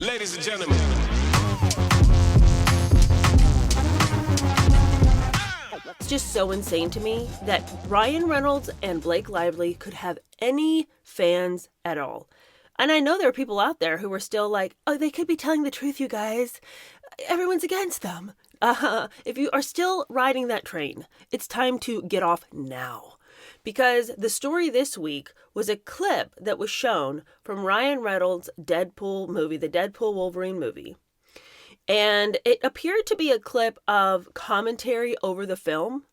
Ladies and gentlemen. It's just so insane to me that Ryan Reynolds and Blake Lively could have any fans at all. And I know there are people out there who are still like, oh, they could be telling the truth, you guys. Everyone's against them. If you are still riding that train, it's time to get off now. Because the story this week was a clip that was shown from Ryan Reynolds' Deadpool movie, the Deadpool Wolverine movie. And it appeared to be a clip of commentary over the film.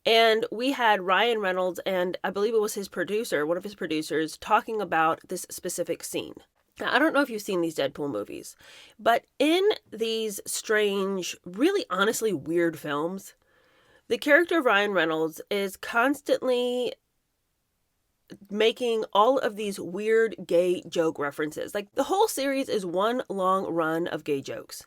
And we had Ryan Reynolds and I believe it was his producer, one of his producers, talking about this specific scene. Now, I don't know if you've seen these Deadpool movies, but in these strange, really honestly weird films, the character of Ryan Reynolds is constantly making all of these weird gay joke references. Like, the whole series is one long run of gay jokes.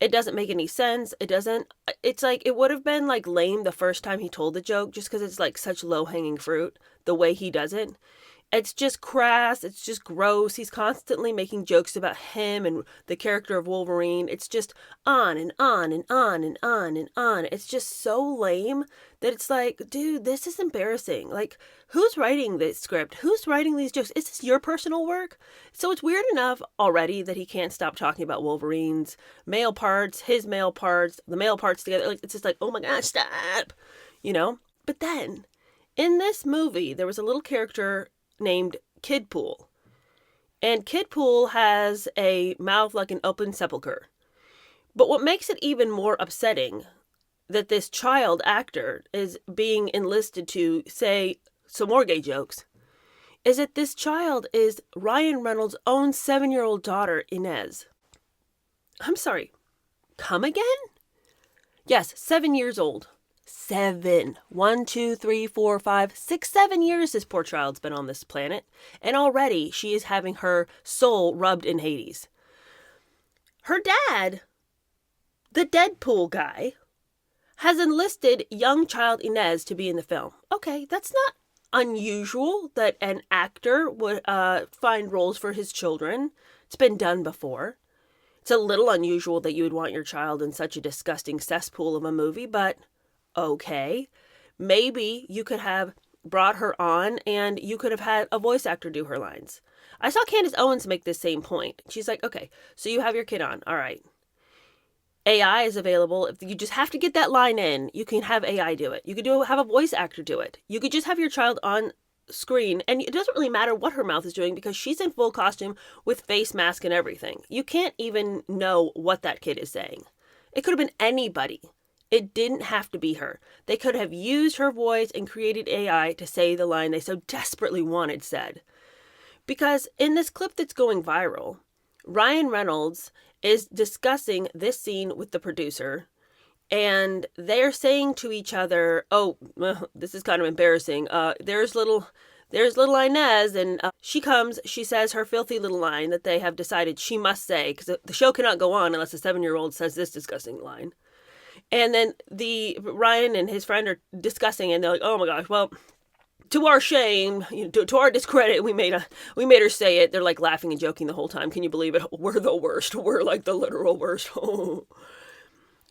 It doesn't make any sense. It's like, it would have been like lame the first time he told the joke just because it's like such low-hanging fruit, the way he does it. It's just crass. It's just gross. He's constantly making jokes about him and the character of Wolverine. It's just on and on and on and on and on. It's just so lame that it's like, dude, this is embarrassing. Like, who's writing this script? Who's writing these jokes? Is this your personal work? So it's weird enough already that he can't stop talking about Wolverine's male parts, his male parts, the male parts together. Like, it's just like, oh my gosh, stop, you know? But then in this movie, there was a little character named Kidpool. And Kidpool has a mouth like an open sepulcher. But what makes it even more upsetting that this child actor is being enlisted to say some more gay jokes is that this child is Ryan Reynolds' own 7-year-old daughter, Inez. I'm sorry, come again? Yes, 7 years old. 7. 1, 2, 3, 4, 5, 6, 7 years this poor child's been on this planet, and already she is having her soul rubbed in Hades. Her dad, the Deadpool guy, has enlisted young child Inez to be in the film. Okay, that's not unusual that an actor would find roles for his children. It's been done before. It's a little unusual that you would want your child in such a disgusting cesspool of a movie, but okay, maybe you could have brought her on and you could have had a voice actor do her lines. I saw Candace Owens make this same point. She's like, okay, so you have your kid on. All right. AI is available. If you just have to get that line in, you can have AI do it. You could have a voice actor do it. You could just have your child on screen, and it doesn't really matter what her mouth is doing because she's in full costume with face mask and everything. You can't even know what that kid is saying. It could have been anybody. It didn't have to be her. They could have used her voice and created AI to say the line they so desperately wanted said. Because in this clip that's going viral, Ryan Reynolds is discussing this scene with the producer, and they're saying to each other, oh, this is kind of embarrassing. There's little Inez, and she comes, she says her filthy little line that they have decided she must say, because the show cannot go on unless a 7-year-old says this disgusting line. And then Ryan and his friend are discussing, and they're like, "Oh my gosh, well, to our shame, to our discredit, we made her say it." They're like laughing and joking the whole time. Can you believe it? We're the worst. We're like the literal worst.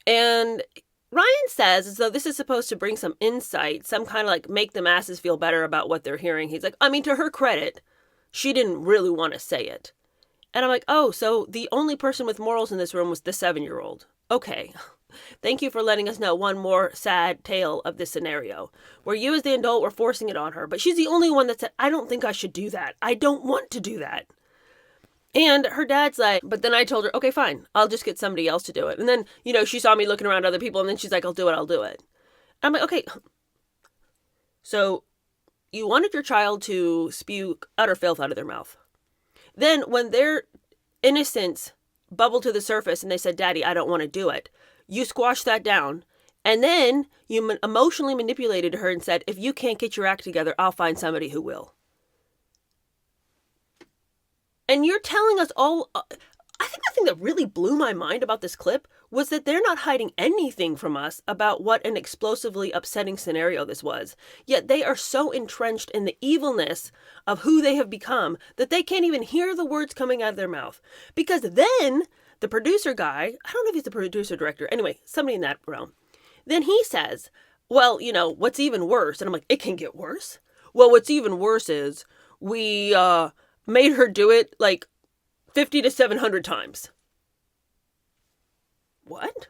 And Ryan says, as though this is supposed to bring some insight, some kind of like make the masses feel better about what they're hearing. He's like, I mean, to her credit, she didn't really want to say it. And I'm like, oh, so the only person with morals in this room was the 7-year-old. Okay. Thank you for letting us know one more sad tale of this scenario where you as the adult were forcing it on her, but she's the only one that said, I don't think I should do that. I don't want to do that. And her dad's like, but then I told her, okay, fine, I'll just get somebody else to do it. And then, she saw me looking around other people, and then she's like, I'll do it. I'm like, okay, so you wanted your child to spew utter filth out of their mouth. Then when their innocence bubbled to the surface and they said, Daddy, I don't want to do it, you squashed that down, and then you emotionally manipulated her and said, if you can't get your act together, I'll find somebody who will. And you're telling us all, I think the thing that really blew my mind about this clip was that they're not hiding anything from us about what an explosively upsetting scenario this was. Yet they are so entrenched in the evilness of who they have become that they can't even hear the words coming out of their mouth. Because then the producer guy, I don't know if he's the producer director, anyway, somebody in that realm, then he says, well, you know, what's even worse? And I'm like, it can get worse? Well, what's even worse is we made her do it like 50 to 700 times. What?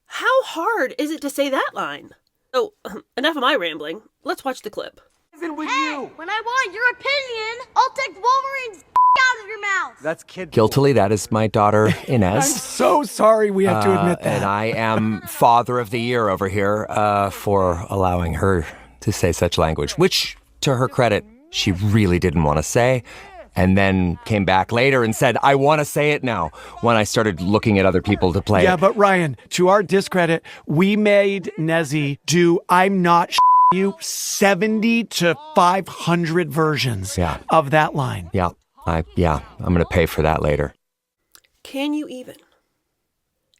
How hard is it to say that line? So, enough of my rambling. Let's watch the clip. Hey, when I want your opinion, I'll take Wolverine's out of your mouth. That's kid. Guiltily, that is my daughter, Inez. I'm so sorry we have to admit that. And I am Father of the Year over here for allowing her to say such language, which, to her credit, she really didn't want to say. And then came back later and said, I want to say it now, when I started looking at other people to play Yeah, it. but Ryan, to our discredit, we made Nezzy do I'm not you 70 to 500 versions of that line. Yeah, I'm going to pay for that later. Can you even?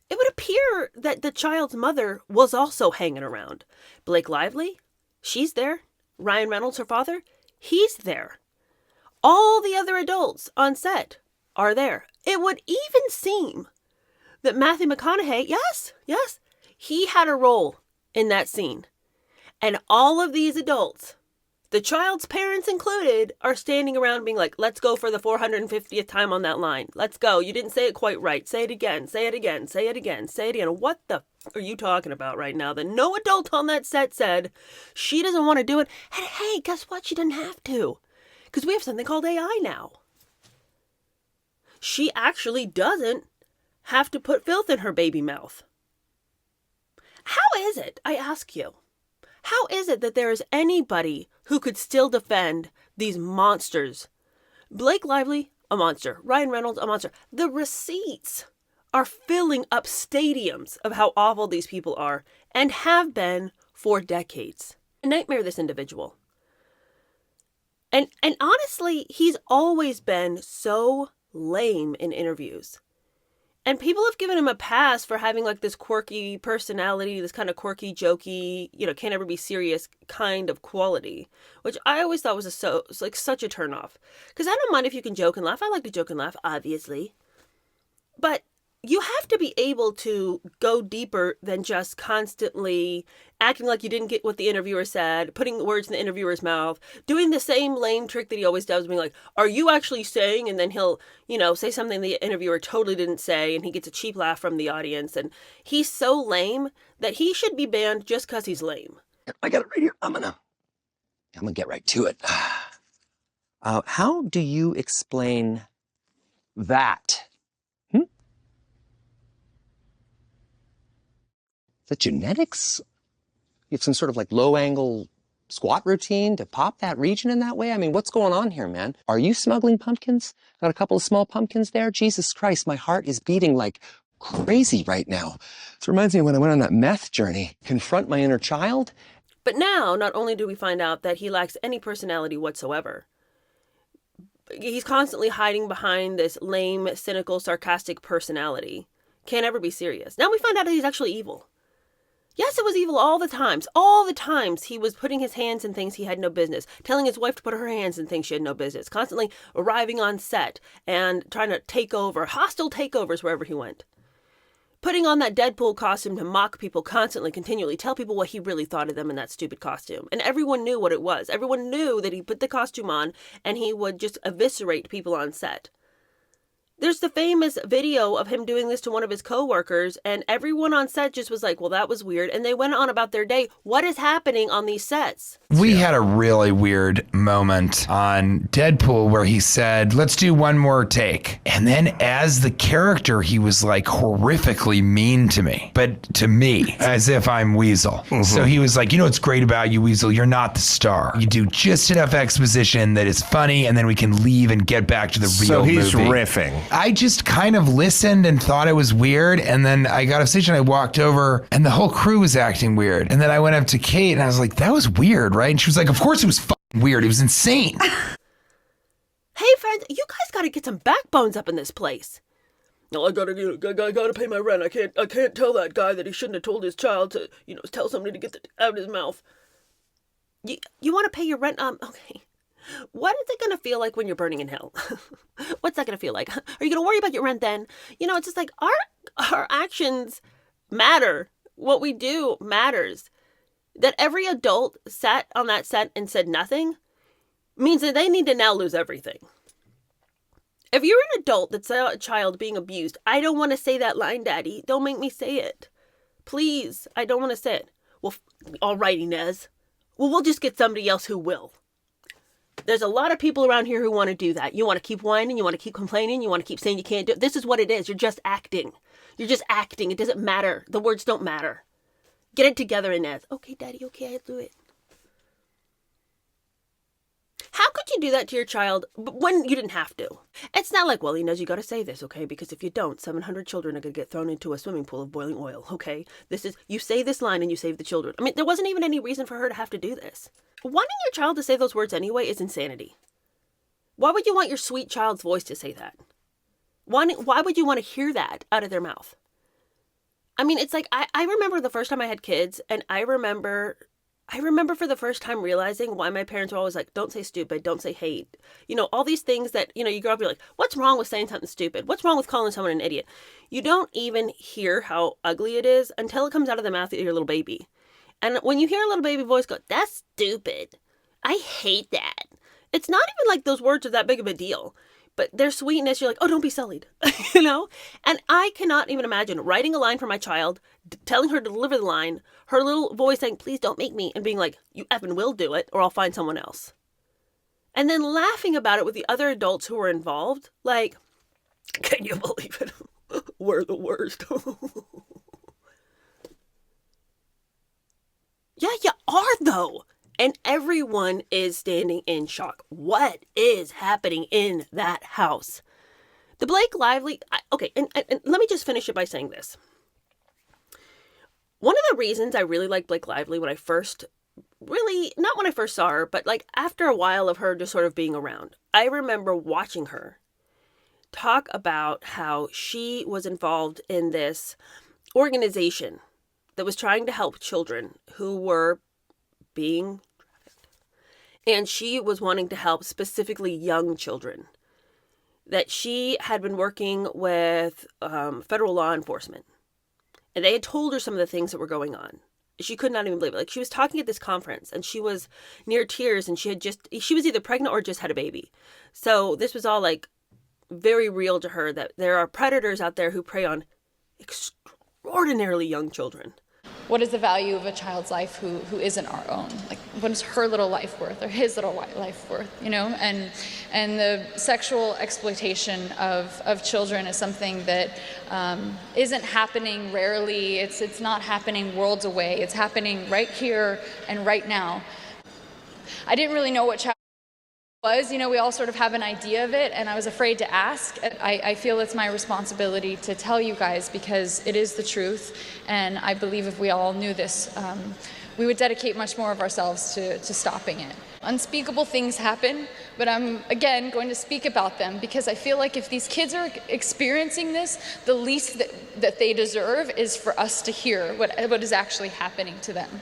It would appear that the child's mother was also hanging around. Blake Lively, she's there. Ryan Reynolds, her father, he's there. All the other adults on set are there. It would even seem that Matthew McConaughey, yes, he had a role in that scene. And all of these adults, the child's parents included, are standing around being like, let's go for the 450th time on that line. Let's go. You didn't say it quite right. Say it again. Say it again. Say it again. Say it again. What the are you talking about right now? That no adult on that set said she doesn't want to do it. And hey, guess what? She didn't have to. Because we have something called AI now. She actually doesn't have to put filth in her baby mouth. How is it, I ask you, how is it that there is anybody who could still defend these monsters? Blake Lively, a monster. Ryan Reynolds, a monster. The receipts are filling up stadiums of how awful these people are and have been for decades. A nightmare, this individual. And honestly, he's always been so lame in interviews. And people have given him a pass for having like this quirky personality, this kind of quirky, jokey, can't ever be serious kind of quality, which I always thought was such a turnoff. Because I don't mind if you can joke and laugh. I like to joke and laugh, obviously. But you have to be able to go deeper than just constantly acting like you didn't get what the interviewer said, putting words in the interviewer's mouth, doing the same lame trick that he always does, being like, are you actually saying? And then he'll, say something the interviewer totally didn't say, and he gets a cheap laugh from the audience. And he's so lame that he should be banned just because he's lame. I got it right here. I'm gonna get right to it. How do you explain that? The genetics? You have some sort of like low angle squat routine to pop that region in that way? I mean, what's going on here, man? Are you smuggling pumpkins? Got a couple of small pumpkins there? Jesus Christ, my heart is beating like crazy right now. This reminds me of when I went on that meth journey. Confront my inner child. But now, not only do we find out that he lacks any personality whatsoever, he's constantly hiding behind this lame, cynical, sarcastic personality. Can't ever be serious. Now we find out that he's actually evil. Yes, it was evil all the times. All the times he was putting his hands in things he had no business, telling his wife to put her hands in things she had no business, constantly arriving on set and trying to take over, hostile takeovers wherever he went. Putting on that Deadpool costume to mock people constantly, continually, tell people what he really thought of them in that stupid costume. And everyone knew what it was. Everyone knew that he put the costume on and he would just eviscerate people on set. There's the famous video of him doing this to one of his coworkers, and everyone on set just was like, well, that was weird. And they went on about their day. What is happening on these sets? We had a really weird moment on Deadpool where he said, let's do one more take. And then as the character, he was like horrifically mean to me, but to me, as if I'm Weasel. Mm-hmm. So he was like, what's great about you, Weasel? You're not the star. You do just enough exposition that is funny, and then we can leave and get back to the real movie. So he's riffing. I just kind of listened and thought it was weird. And then I got off stage and I walked over and the whole crew was acting weird. And then I went up to Kate and I was like, that was weird, right? And she was like, of course it was fucking weird. It was insane. Hey, friends, you guys got to get some backbones up in this place. No, I gotta pay my rent. I can't tell that guy that he shouldn't have told his child to, tell somebody to get it out of his mouth. You want to pay your rent? Okay. What is it going to feel like when you're burning in hell? What's that going to feel like? Are you going to worry about your rent then? It's just like our actions matter. What we do matters. That every adult sat on that set and said nothing means that they need to now lose everything. If you're an adult that saw a child being abused, I don't want to say that line, Daddy. Don't make me say it. Please, I don't want to say it. Well, all right, Inez. Well, we'll just get somebody else who will. There's a lot of people around here who want to do that. You want to keep whining, you want to keep complaining, you want to keep saying you can't do it. This is what it is. You're just acting. You're just acting. It doesn't matter. The words don't matter. Get it together, Inez. Okay, Daddy, okay, I'll do it. How could you do that to your child when you didn't have to? It's not like, well, Inez, you got to say this, okay? Because if you don't, 700 children are going to get thrown into a swimming pool of boiling oil, okay? You say this line and you save the children. I mean, there wasn't even any reason for her to have to do this. Wanting your child to say those words anyway is insanity. Why would you want your sweet child's voice to say that? Why would you want to hear that out of their mouth? I mean, it's like, I remember the first time I had kids, and I remember for the first time realizing why my parents were always like, don't say stupid, don't say hate. All these things that, you grow up, you're like, what's wrong with saying something stupid? What's wrong with calling someone an idiot? You don't even hear how ugly it is until it comes out of the mouth of your little baby. And when you hear a little baby voice go, that's stupid. I hate that. It's not even like those words are that big of a deal. But their sweetness, you're like, oh, don't be sullied, And I cannot even imagine writing a line for my child, telling her to deliver the line, her little voice saying, please don't make me, and being like, you effing will do it, or I'll find someone else. And then laughing about it with the other adults who were involved, like, can you believe it? We're the worst. Yeah, you are, though. And everyone is standing in shock. What is happening in that house? The Blake Lively... Okay, and let me just finish it by saying this. One of the reasons I really liked Blake Lively when I first... Really, not when I first saw her, but like after a while of her just sort of being around. I remember watching her talk about how she was involved in this organization that was trying to help children who were being trafficked. And she was wanting to help specifically young children. That she had been working with federal law enforcement. And they had told her some of the things that were going on. She could not even believe it. Like, she was talking at this conference and she was near tears, and she was either pregnant or just had a baby. So this was all like very real to her, that there are predators out there who prey on extraordinarily young children. What is the value of a child's life who isn't our own? Like, what is her little life worth, or his little life worth, And the sexual exploitation of children is something that isn't happening rarely. It's not happening worlds away. It's happening right here and right now. I didn't really know what child was. We all sort of have an idea of it, and I was afraid to ask. I feel it's my responsibility to tell you guys, because it is the truth, and I believe if we all knew this, we would dedicate much more of ourselves to stopping it. Unspeakable things happen, but I'm, again, going to speak about them, because I feel like if these kids are experiencing this, the least that they deserve is for us to hear what is actually happening to them.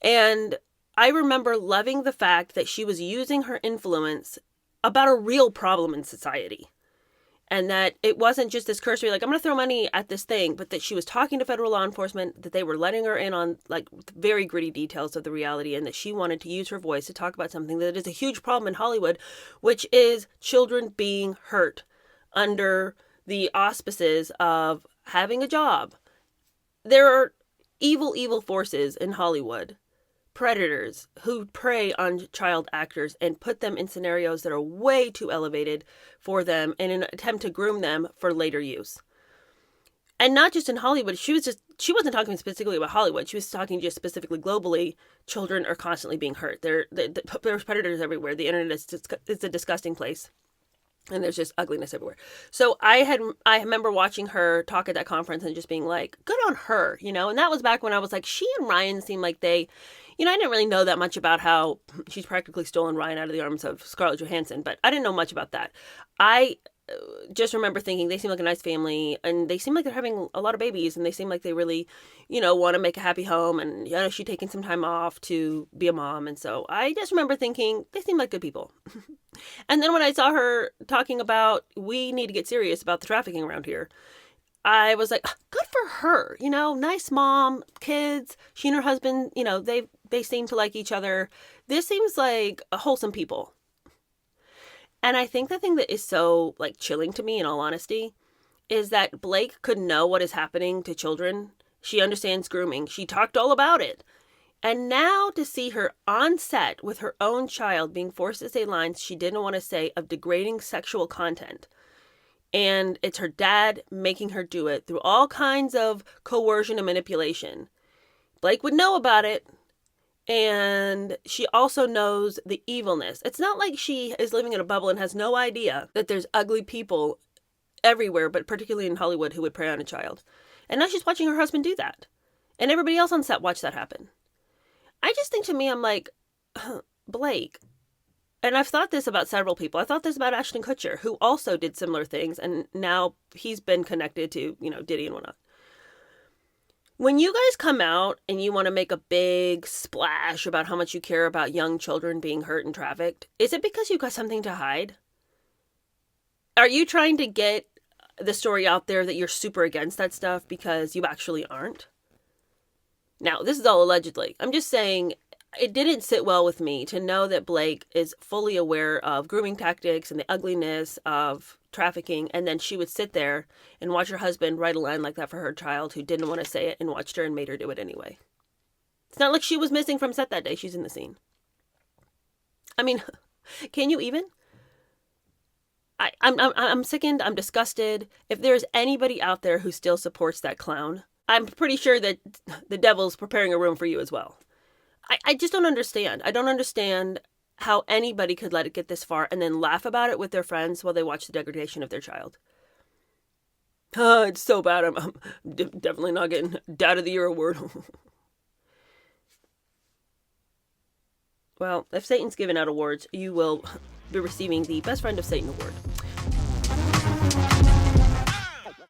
And I remember loving the fact that she was using her influence about a real problem in society. And that it wasn't just this cursory, like, I'm going to throw money at this thing, but that she was talking to federal law enforcement, that they were letting her in on like very gritty details of the reality, and that she wanted to use her voice to talk about something that is a huge problem in Hollywood, which is children being hurt under the auspices of having a job. There are evil, evil forces in Hollywood. Predators who prey on child actors and put them in scenarios that are way too elevated for them in an attempt to groom them for later use. And not just in Hollywood. She wasn't talking specifically about Hollywood. She was talking just specifically globally. Children are constantly being hurt. There's predators everywhere. The internet is a disgusting place. And there's just ugliness everywhere. So I remember watching her talk at that conference and just being like, good on her, And that was back when I was like, she and Ryan seemed like they, I didn't really know that much about how she's practically stolen Ryan out of the arms of Scarlett Johansson, but I didn't know much about that. I just remember thinking they seem like a nice family, and they seem like they're having a lot of babies, and they seem like they really, want to make a happy home, and she's taking some time off to be a mom, and so I just remember thinking they seem like good people. And then when I saw her talking about we need to get serious about the trafficking around here, I was like, good for her, nice mom, kids. She and her husband, they seem to like each other. This seems like a wholesome people. And I think the thing that is so chilling to me, in all honesty, is that Blake could know what is happening to children. She understands grooming. She talked all about it. And now to see her on set with her own child being forced to say lines she didn't want to say of degrading sexual content. And it's her dad making her do it through all kinds of coercion and manipulation. Blake would know about it. And she also knows the evilness. It's not like she is living in a bubble and has no idea that there's ugly people everywhere, but particularly in Hollywood, who would prey on a child. And now she's watching her husband do that. And everybody else on set watch that happen. I just think, to me, I'm like, Blake. And I've thought this about several people. I thought this about Ashton Kutcher, who also did similar things. And now he's been connected to, Diddy and whatnot. When you guys come out and you want to make a big splash about how much you care about young children being hurt and trafficked, is it because you've got something to hide? Are you trying to get the story out there that you're super against that stuff because you actually aren't? Now, this is all allegedly. I'm just saying it didn't sit well with me to know that Blake is fully aware of grooming tactics and the ugliness of trafficking, and then she would sit there and watch her husband write a line like that for her child who didn't want to say it and watched her and made her do it anyway. It's not like she was missing from set that day. She's in the scene. I mean, can you even? I'm sickened. I'm disgusted. If there's anybody out there who still supports that clown, I'm pretty sure that the devil's preparing a room for you as well. I just don't understand. I don't understand how anybody could let it get this far and then laugh about it with their friends while they watch the degradation of their child. It's so bad. I'm definitely not getting Dad of the Year award. Well, if Satan's giving out awards, you will be receiving the Best Friend of Satan award.